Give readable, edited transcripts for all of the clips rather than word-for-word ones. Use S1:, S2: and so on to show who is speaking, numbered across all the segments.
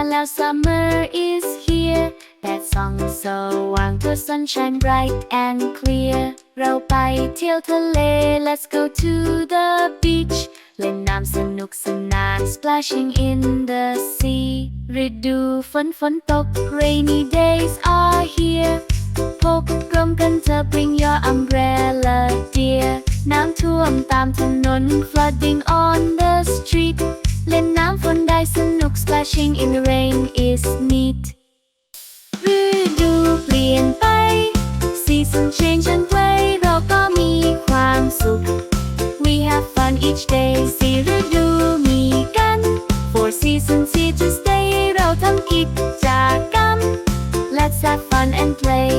S1: แล้ว summer is here แดดส่องสว่างตัว sunshine bright and clear เราไปเที่ยวทะเล let's go to the beach เล่นน้ำสนุกสนาน splashing in the sea ฤดูฝนตก rainy days are here พกร่มกันเธอ bring your umbrella dear น้ำท่วมตามถนน flooding on the street เล่นน้ำฝนได้สนุก splashing in the rain is neat ฤดูเปลี่ยนไป season change and play เราก็มีความสุข we have fun each day สี่ฤดูมีกัน four seasons here to stay เราทำกิจกรรม let's have fun and play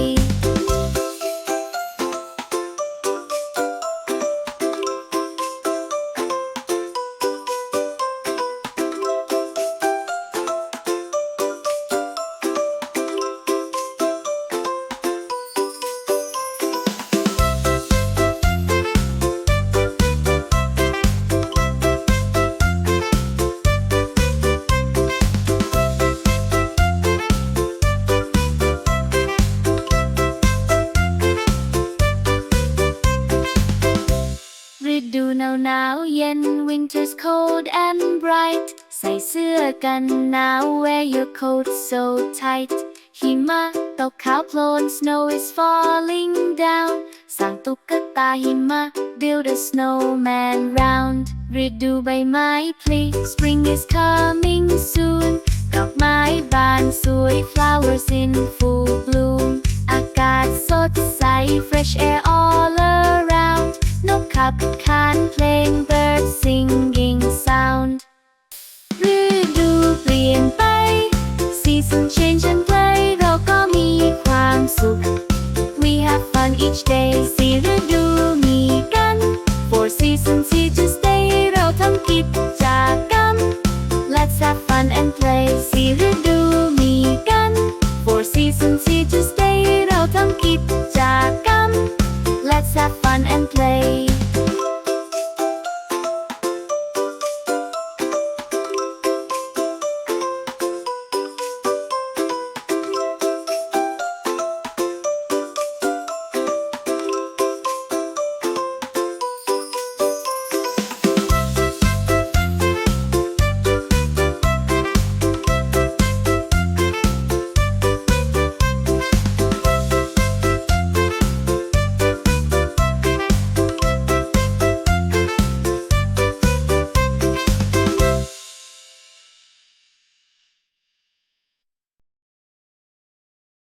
S1: ฤดูหนาวเย็น winter's cold and bright ใส่เสื้อกันหนาว wear your coat so tight หิมะตกขาวโพลน snow is falling down สร้างตุ๊กตาหิมะ build a snowman round ฤดูใบไม้ผลิ spring is coming soon ดอกไม้บานสวย flowers in full bloom อากาศสดใส fresh air all around นกขับขานเพลง birds singing sound ฤดูเปลี่ยนไป season change and play เราก็มีความสุข we have fun each day สี่ฤดูมีกัน four seasons here to stay เราทำกิจกรรม let's have fun and play สี่ฤดู